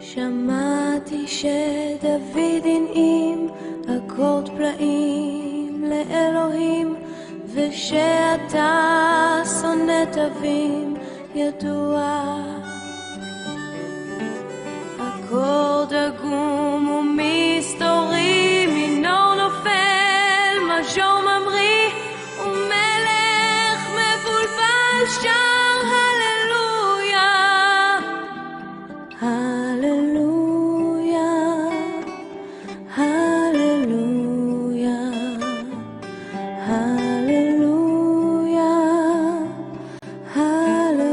שמעתי שדוד הנעים אקורד פלאים לאלוהים, ושאתה שונא תווים ידוע. אקורד עגום ומסתורי, מינור נופל, מז'ור ממריא, ומלך מבולבל שר הללויה, הללויה, הללויה, הללויה, הללויה.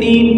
3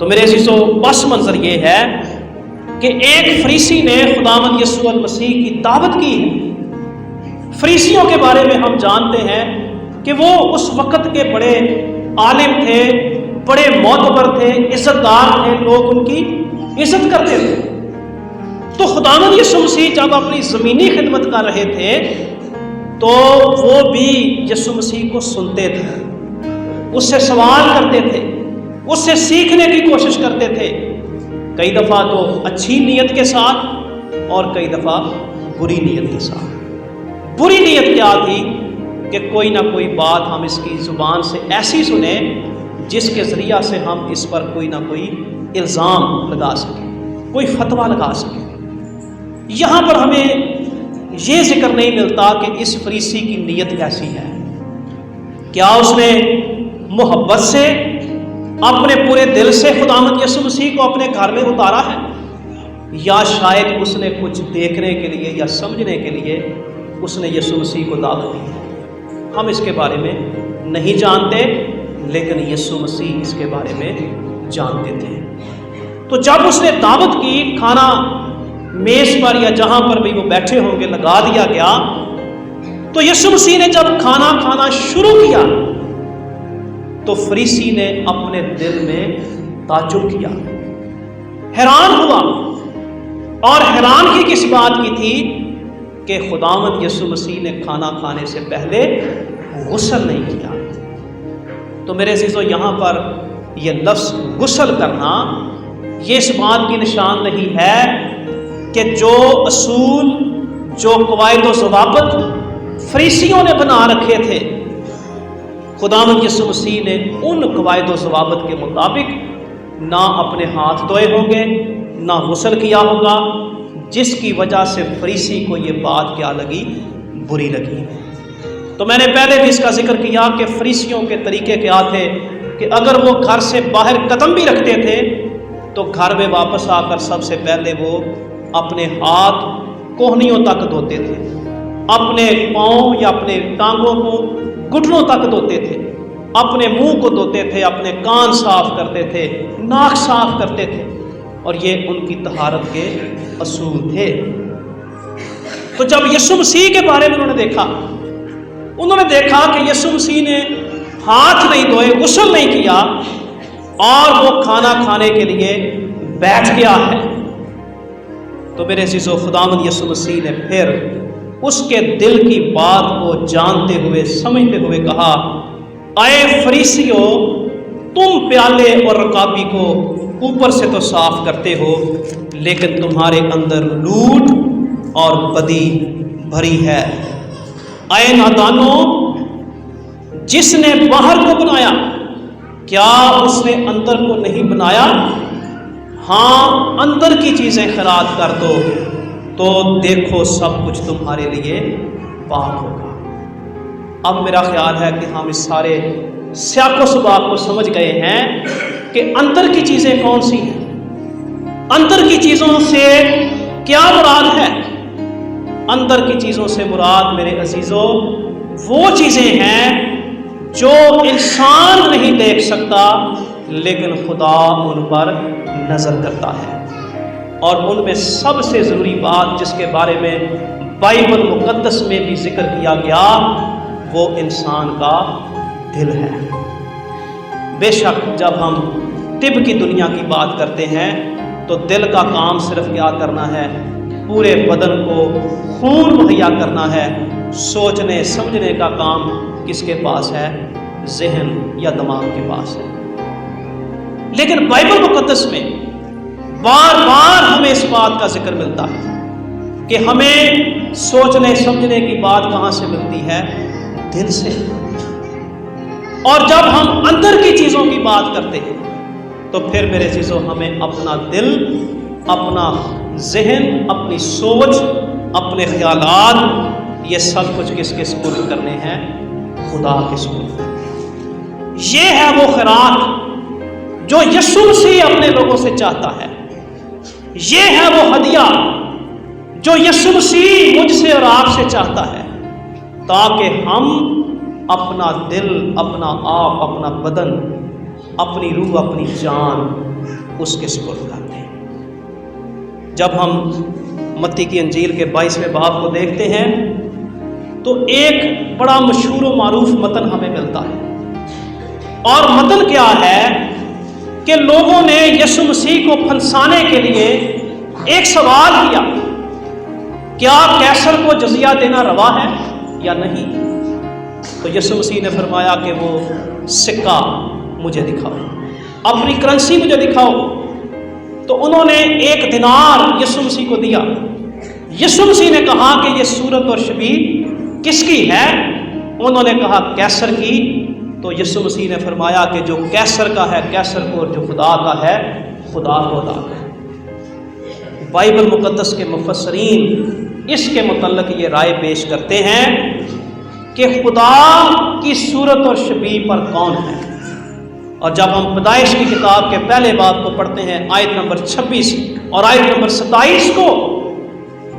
تو میرے عزیزو پس منظر یہ ہے کہ ایک فریسی نے خداوند یسوع المسیح کی دعوت کی ہے۔ فریسیوں کے بارے میں ہم جانتے ہیں کہ وہ اس وقت کے بڑے عالم تھے، بڑے معتبر تھے، عزت دار تھے، لوگ ان کی عزت کرتے تھے۔ تو خداوند یسوع مسیح جب اپنی زمینی خدمت کر رہے تھے تو وہ بھی یسوع مسیح کو سنتے تھے، اس سے سوال کرتے تھے، اس سے سیکھنے کی کوشش کرتے تھے، کئی دفعہ تو اچھی نیت کے ساتھ اور کئی دفعہ بری نیت کے ساتھ۔ بری نیت کیا تھی کہ کوئی نہ کوئی بات ہم اس کی زبان سے ایسی سنیں جس کے ذریعہ سے ہم اس پر کوئی نہ کوئی الزام لگا سکیں، کوئی فتویٰ لگا سکیں۔ یہاں پر ہمیں یہ ذکر نہیں ملتا کہ اس فریسی کی نیت کیسی ہے۔ کیا اس نے محبت سے اپنے پورے دل سے خداوند یسوع مسیح کو اپنے گھر میں اتارا ہے، یا شاید اس نے کچھ دیکھنے کے لیے یا سمجھنے کے لیے اس نے یسوع مسیح کو دعوت دی ہے؟ ہم اس کے بارے میں نہیں جانتے، لیکن یسوع مسیح اس کے بارے میں جانتے تھے۔ تو جب اس نے دعوت کی، کھانا میز پر یا جہاں پر بھی وہ بیٹھے ہوں گے لگا دیا گیا، تو یسوع مسیح نے جب کھانا کھانا شروع کیا تو فریسی نے اپنے دل میں تعجب کیا، حیران ہوا، اور حیرانگی کس بات کی تھی کہ خداوند یسوع مسیح نے کھانا کھانے سے پہلے غسل نہیں کیا۔ تو میرے عزیزو یہاں پر یہ لفظ غسل کرنا یہ اس بات کی نشان نہیں ہے کہ جو اصول، جو قواعد و ضوابط فریسیوں نے بنا رکھے تھے، خداوند یسوع مسیح نے ان قواعد و ضوابط کے مطابق نہ اپنے ہاتھ دھوئے ہوں گے، نہ غسل کیا ہوگا، جس کی وجہ سے فریسی کو یہ بات کیا لگی؟ بری لگی۔ تو میں نے پہلے بھی اس کا ذکر کیا کہ فریسیوں کے طریقے کیا تھے کہ اگر وہ گھر سے باہر قدم بھی رکھتے تھے تو گھر میں واپس آ کر سب سے پہلے وہ اپنے ہاتھ کوہنیوں تک دھوتے تھے، اپنے پاؤں یا اپنے ٹانگوں کو گھٹنوں تک دھوتے تھے، اپنے منہ کو دھوتے تھے، اپنے کان صاف کرتے تھے، ناک صاف کرتے تھے، اور یہ ان کی طہارت کے اصول تھے۔ تو جب یسوع مسیح کے بارے میں انہوں نے دیکھا کہ یسوع مسیح نے ہاتھ نہیں دھوئے، غسل نہیں کیا، اور وہ کھانا کھانے کے لیے بیٹھ گیا ہے، تو میرے عزیزو خداوند یسوع مسیح نے پھر اس کے دل کی بات کو جانتے ہوئے، سمجھتے ہوئے کہا، اے فریسیو، تم پیالے اور رکابی کو اوپر سے تو صاف کرتے ہو، لیکن تمہارے اندر لوٹ اور بدی بھری ہے۔ اے نادانو، جس نے باہر کو بنایا کیا اس نے اندر کو نہیں بنایا؟ ہاں، اندر کی چیزیں خیرات کر دو تو دیکھو سب کچھ تمہارے لیے پاک ہوگا۔ اب میرا خیال ہے کہ ہم اس سارے سیاق و سباق کو سمجھ گئے ہیں کہ اندر کی چیزیں کون سی ہیں، اندر کی چیزوں سے کیا مراد ہے۔ اندر کی چیزوں سے مراد میرے عزیزو وہ چیزیں ہیں جو انسان نہیں دیکھ سکتا، لیکن خدا ان پر نظر کرتا ہے، اور ان میں سب سے ضروری بات جس کے بارے میں بائبل مقدس میں بھی ذکر کیا گیا وہ انسان کا دل ہے۔ بے شک جب ہم طب کی دنیا کی بات کرتے ہیں تو دل کا کام صرف کیا کرنا ہے؟ پورے بدن کو خون مہیا کرنا ہے۔ سوچنے سمجھنے کا کام کس کے پاس ہے؟ ذہن یا دماغ کے پاس ہے۔ لیکن بائبل مقدس میں بار بار ہمیں اس بات کا ذکر ملتا ہے کہ ہمیں سوچنے سمجھنے کی بات کہاں سے ملتی ہے؟ دل سے۔ اور جب ہم اندر کی چیزوں کی بات کرتے ہیں تو پھر میرے عزیزو ہمیں اپنا دل، اپنا ذہن، اپنی سوچ، اپنے خیالات، یہ سب کچھ کس کے سپرد کرنے ہیں؟ خدا کے سپرد۔ یہ ہے وہ خیرات جو یسوع مسیح اپنے لوگوں سے چاہتا ہے، یہ ہے وہ ہدیہ جو یسوع مسیح مجھ سے اور آپ سے چاہتا ہے، تاکہ ہم اپنا دل، اپنا آپ، اپنا بدن، اپنی روح، اپنی جان اس کے سپرد کر دیں۔ جب ہم متی کی انجیل کے 22ویں باب کو دیکھتے ہیں تو ایک بڑا مشہور و معروف متن ہمیں ملتا ہے، اور متن کیا ہے کہ لوگوں نے یسوع مسیح کو پھنسانے کے لیے ایک سوال کیا، کیا کیسر کو جزیہ دینا روا ہے یا نہیں؟ تو یسوع مسیح نے فرمایا کہ وہ سکہ مجھے دکھاؤ، اپنی کرنسی مجھے دکھاؤ۔ تو انہوں نے 1 دینار یسوع مسیح کو دیا۔ یسوع مسیح نے کہا کہ یہ صورت اور شبیہ کس کی ہے؟ انہوں نے کہا کیسر کی۔ تو یسوع مسیح نے فرمایا کہ جو کیسر کا ہے کیسر کو، اور جو خدا کا ہے خدا کو ادا کرو۔ بائبل مقدس کے مفسرین اس کے متعلق یہ رائے پیش کرتے ہیں کہ خدا کی صورت اور شبیہ پر کون ہے؟ اور جب ہم پیدائش کی کتاب کے پہلے باب کو پڑھتے ہیں، آیت نمبر 26 اور آیت نمبر 27 کو،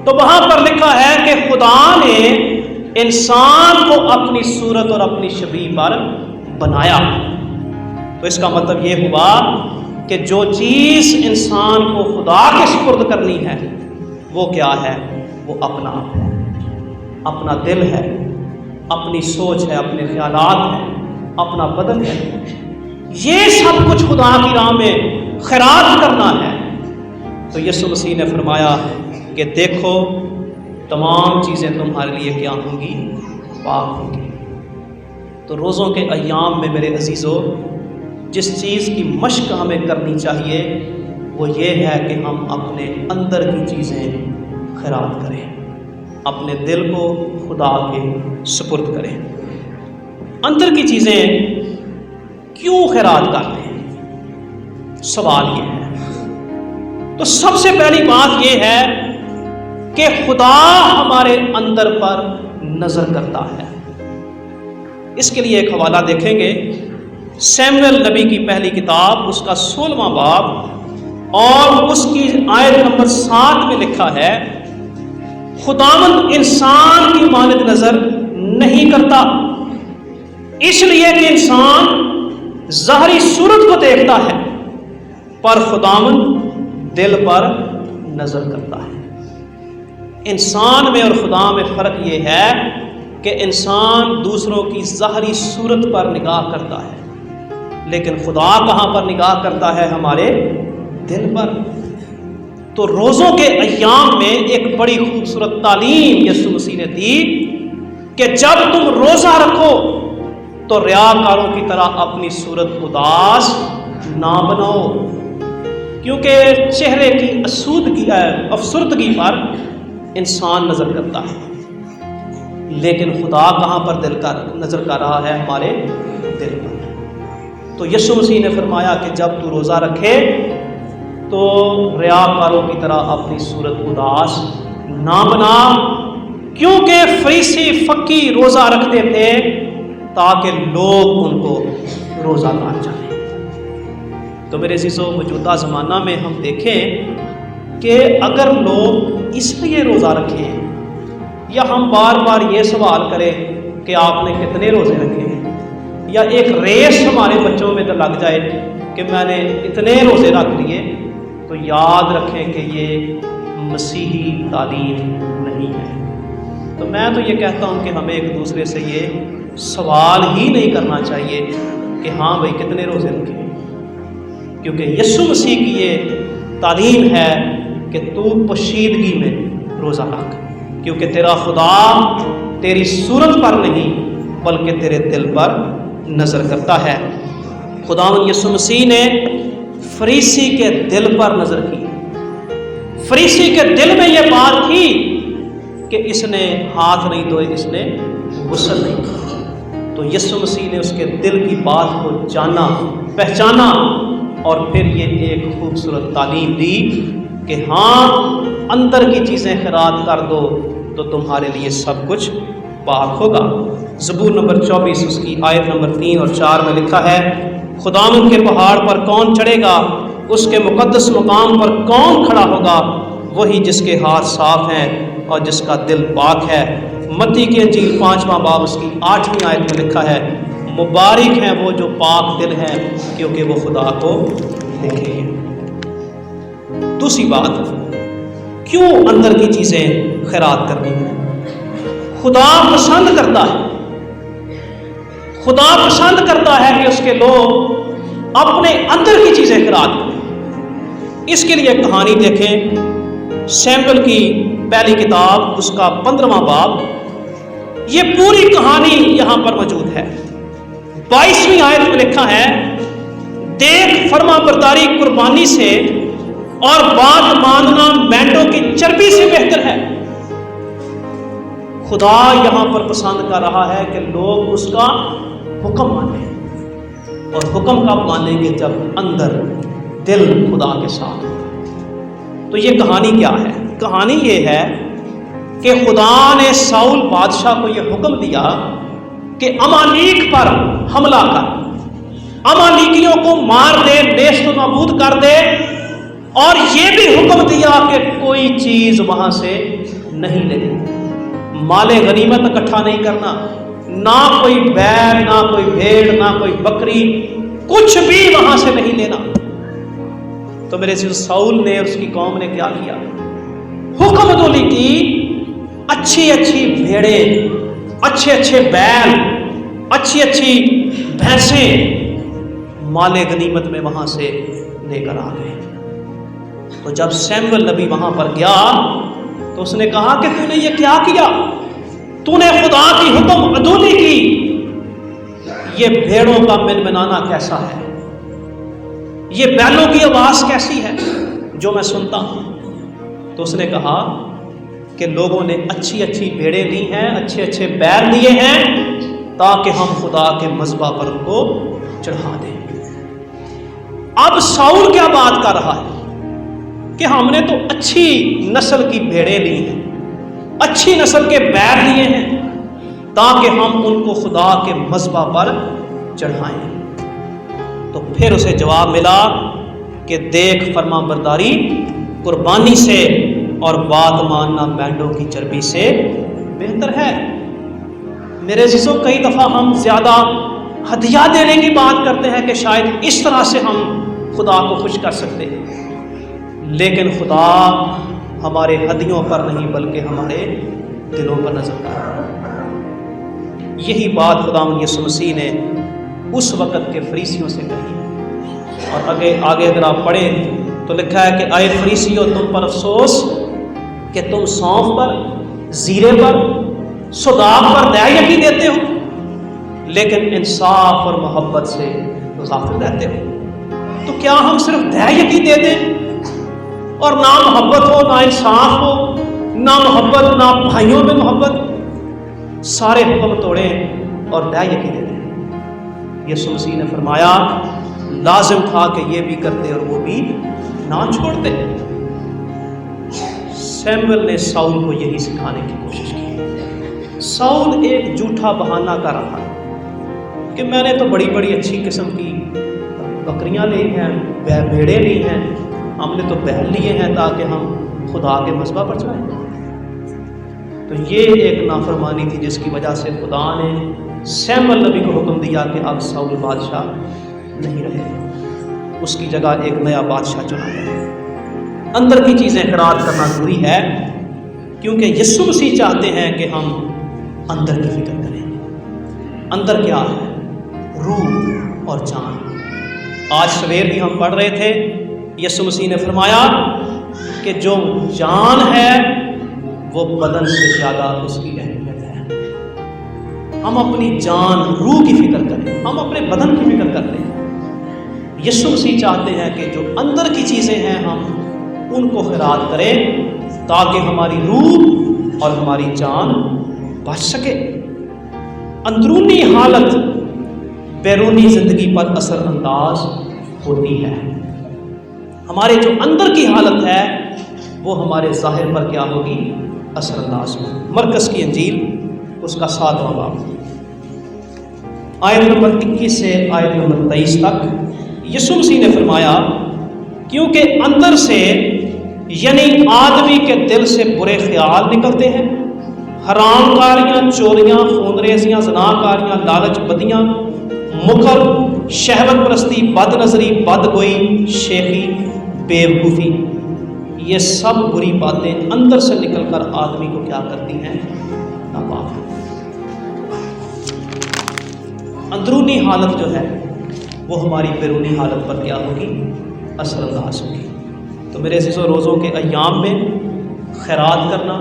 تو وہاں پر لکھا ہے کہ خدا نے انسان کو اپنی صورت اور اپنی شبیہ پر بنایا۔ تو اس کا مطلب یہ ہوا کہ جو چیز انسان کو خدا کے سپرد کرنی ہے وہ کیا ہے؟ وہ اپنا آپ ہے، اپنا دل ہے، اپنی سوچ ہے، اپنے خیالات ہیں، اپنا بدن ہے۔ یہ سب کچھ خدا کی راہ میں خیرات کرنا ہے۔ تو یسوع مسیح نے فرمایا کہ دیکھو تمام چیزیں تمہارے لیے کیا ہوں گی؟ پاک ہوں گی۔ تو روزوں کے ایام میں میرے عزیزو، جس چیز کی مشق ہمیں کرنی چاہیے وہ یہ ہے کہ ہم اپنے اندر کی چیزیں خیرات کریں، اپنے دل کو خدا کے سپرد کریں۔ اندر کی چیزیں کیوں خیرات کرتے ہیں؟ سوال یہ ہے۔ تو سب سے پہلی بات یہ ہے کہ خدا ہمارے اندر پر نظر کرتا ہے۔ اس کے لیے ایک حوالہ دیکھیں گے، سیموئیل نبی کی پہلی کتاب، اس کا 16واں باب اور اس کی آیت نمبر 7 میں لکھا ہے، خداوند انسان کی مانند نظر نہیں کرتا، اس لیے کہ انسان ظاہری صورت کو دیکھتا ہے، پر خداوند دل پر نظر کرتا ہے۔ انسان میں اور خدا میں فرق یہ ہے کہ انسان دوسروں کی ظاہری صورت پر نگاہ کرتا ہے، لیکن خدا کہاں پر نگاہ کرتا ہے؟ ہمارے دل پر۔ تو روزوں کے ایام میں ایک بڑی خوبصورت تعلیم یسوع مسیح نے دی کہ جب تم روزہ رکھو تو ریاکاروں کی طرح اپنی صورت اداس نہ بناؤ، کیونکہ چہرے کی افسردگی پر انسان نظر کرتا ہے، لیکن خدا کہاں پر نظر کر رہا ہے؟ ہمارے دل پر۔ تو یسوع مسیح نے فرمایا کہ جب تو روزہ رکھے تو ریاکاروں کی طرح اپنی صورت اداس نہ بنا، کیونکہ فریسی فقی روزہ رکھتے تھے تاکہ لوگ ان کو روزہ دار جانیں۔ تو میرے عزیزو، موجودہ زمانہ میں ہم دیکھیں کہ اگر لوگ اس لیے روزہ رکھیں یا ہم بار بار یہ سوال کریں کہ آپ نے کتنے روزے رکھے ہیں، یا ایک ریس ہمارے بچوں میں تو لگ جائے کہ میں نے اتنے روزے رکھ لیے، تو یاد رکھیں کہ یہ مسیحی تعلیم نہیں ہے۔ تو میں تو یہ کہتا ہوں کہ ہمیں ایک دوسرے سے یہ سوال ہی نہیں کرنا چاہیے کہ ہاں بھائی کتنے روزے رکھے، کیونکہ یسوع مسیح کی یہ تعلیم ہے کہ تو پوشیدگی میں روزہ رکھ، کیونکہ تیرا خدا تیری صورت پر نہیں بلکہ تیرے دل پر نظر کرتا ہے۔ خداوند یسوع مسیح نے فریسی کے دل پر نظر کی۔ فریسی کے دل میں یہ بات تھی کہ اس نے ہاتھ نہیں دھوئے، اس نے غسل نہیں کیا۔ تو یسوع مسیح نے اس کے دل کی بات کو جانا، پہچانا، اور پھر یہ ایک خوبصورت تعلیم دی کہ ہاں اندر کی چیزیں خیرات کر دو تو تمہارے لیے سب کچھ پاک ہوگا۔ زبور نمبر 24 اس کی آیت نمبر 3 اور 4 میں لکھا ہے، خداوند کے پہاڑ پر کون چڑھے گا؟ اس کے مقدس مقام پر کون کھڑا ہوگا؟ وہی جس کے ہاتھ صاف ہیں اور جس کا دل پاک ہے۔ متی کی انجیل 5واں باب اس کی 8ویں آیت میں لکھا ہے، مبارک ہیں وہ جو پاک دل ہیں کیونکہ وہ خدا کو دیکھیں گے۔ دوسری بات، کیوں اندر کی چیزیں خیرات کرنی ہیں؟ خدا پسند کرتا ہے، خدا پسند کرتا ہے کہ اس کے لوگ اپنے اندر کی چیزیں خیرات کریں۔ اس کے لیے ایک کہانی دیکھیں، سیموئیل کی پہلی کتاب اس کا 15واں باب، یہ پوری کہانی یہاں پر موجود ہے۔ 22ویں آیت میں لکھا ہے، دیکھ فرما برداری قربانی سے اور بات ماننا مینڈوں کی چربی سے بہتر ہے۔ خدا یہاں پر پسند کر رہا ہے کہ لوگ اس کا حکم مانیں، اور حکم کب مانیں گے؟ جب اندر دل خدا کے ساتھ ہو۔ تو یہ کہانی کیا ہے؟ کہانی یہ ہے کہ خدا نے ساؤل بادشاہ کو یہ حکم دیا کہ امالیک پر حملہ کر، امالیکیوں کو مار دے، نیست و نابود کر دے، اور یہ بھی حکم دیا کہ کوئی چیز وہاں سے نہیں لینی، مال غنیمت اکٹھا نہیں کرنا، نہ کوئی بیل، نہ کوئی بھیڑ، نہ کوئی بکری، کچھ بھی وہاں سے نہیں لینا۔ تو میرے ساؤل نے اور اس کی قوم نے کیا کیا؟ حکم دولی کی، اچھی اچھی بھیڑیں، اچھے اچھے بیل، اچھی اچھی بھینسیں مال غنیمت میں وہاں سے لے کر آ گئے۔ تو جب سیموئیل نبی وہاں پر گیا تو اس نے کہا کہ تو نے یہ کیا کیا؟ تو نے خدا کی حکم عدولی کی، یہ بھیڑوں کا منمنانا کیسا ہے، یہ بیلوں کی آواز کیسی ہے جو میں سنتا ہوں؟ تو اس نے کہا کہ لوگوں نے اچھی اچھی بھیڑیں لی ہیں، اچھے اچھے بیل لیے ہیں تاکہ ہم خدا کے مذبح پر ان کو چڑھا دیں۔ اب ساؤل کیا بات کر رہا ہے کہ ہم نے تو اچھی نسل کی بھیڑیں لی ہیں، اچھی نسل کے بیل لیے ہیں تاکہ ہم ان کو خدا کے مذبح پر چڑھائیں۔ تو پھر اسے جواب ملا کہ دیکھ فرما برداری قربانی سے اور بات ماننا مینڈوں کی چربی سے بہتر ہے۔ میرے عزیزوں، کئی دفعہ ہم زیادہ ہدیہ دینے کی بات کرتے ہیں کہ شاید اس طرح سے ہم خدا کو خوش کر سکتے ہیں، لیکن خدا ہمارے ہدیوں پر نہیں بلکہ ہمارے دلوں پر نظر کر رہا ہے۔ یہی بات خداوند یسوع مسیح نے اس وقت کے فریسیوں سے کہی، اور آگے اگر آپ پڑھیں تو لکھا ہے کہ اے فریسیوں، تم پر افسوس کہ تم سونف پر، زیرے پر، صداق پر دیا دیتے ہو، لیکن انصاف اور محبت سے غافل رہتے ہو۔ تو کیا ہم صرف دیا دے دیں اور نہ محبت ہو، نہ انصاف ہو، نہ محبت، نہ بھائیوں میں محبت، سارے حکم توڑیں اور دیا دے دیں؟ یسوع مسیح نے فرمایا لازم تھا کہ یہ بھی کرتے اور وہ بھی نہ چھوڑتے۔ سیموئیل نے ساؤل کو یہی سکھانے کی کوشش کی۔ ساؤل ایک جھوٹا بہانہ کر رہا ہے کہ میں نے تو بڑی بڑی اچھی قسم کی بکریاں لی ہیں، بھیڑیں لی ہیں، ہم نے تو بیل لیے ہیں تاکہ ہم خدا کے مذبح پر چڑھائیں۔ تو یہ ایک نافرمانی تھی جس کی وجہ سے خدا نے سیموئیل نبی کو حکم دیا کہ اب ساؤل بادشاہ نہیں رہے، اس کی جگہ ایک نیا بادشاہ چنا گیا۔ اندر کی چیزیں خیرات کرنا ضروری ہے کیونکہ یسوع مسیح چاہتے ہیں کہ ہم اندر کی فکر کریں۔ اندر کیا ہے؟ روح اور جان۔ آج سویر بھی ہم پڑھ رہے تھے، یسوع مسیح نے فرمایا کہ جو جان ہے وہ بدن سے زیادہ اس کی اہمیت ہے۔ ہم اپنی جان، روح کی فکر کریں، ہم اپنے بدن کی فکر کرتے ہیں۔ یسوع مسیح چاہتے ہیں کہ جو اندر کی چیزیں ہیں ہم ان کو خیرات کریں تاکہ ہماری روح اور ہماری جان بچ سکے۔ اندرونی حالت بیرونی زندگی پر اثر انداز ہوتی ہے۔ ہمارے جو اندر کی حالت ہے وہ ہمارے ظاہر پر کیا ہوگی؟ اثر انداز ہوگی۔ مرکز کی انجیل اس کا 7واں باب، آیت نمبر 21 سے آیت نمبر 23 تک یسوع مسیح نے فرمایا کیونکہ اندر سے یعنی آدمی کے دل سے برے خیال نکلتے ہیں، حرام کاریاں، چوریاں، خون ریزیاں، زناکاریاں، لالچ، بدیاں، مکر، شہوت پرستی، بد نظری، بد گوئی، شیخی، بے وقوفی، یہ سب بری باتیں اندر سے نکل کر آدمی کو کیا کرتی ہیں؟ ناپاک۔ اندرونی حالت جو ہے وہ ہماری بیرونی حالت پر کیا ہوگی؟ اثر انداز ہوگی۔ تو میرے عزیزوں، روزوں کے ایام میں خیرات کرنا،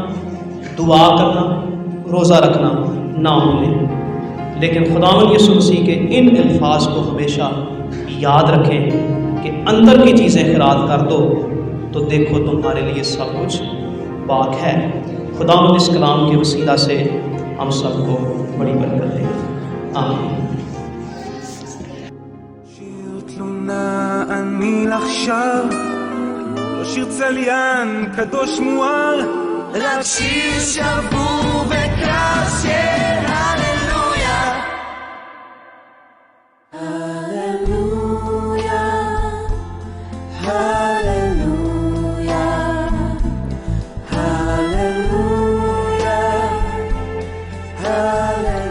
دعا کرنا، روزہ رکھنا نہ بھولیں، لیکن خداوند یسوع مسیح کے ان الفاظ کو ہمیشہ یاد رکھیں کہ اندر کی چیزیں خیرات کر دو تو دیکھو تمہارے لیے سب کچھ پاک ہے۔ خداوند اس کلام کے وسیلہ سے ہم سب کو بڑی برکت دے۔ آمین۔ שיר תלונה אני לך שר, לא שיר צליין קדוש מואר, רק שיר שבור וקרב של הללויה. Hallelujah, hallelujah, hallelujah, hallelujah.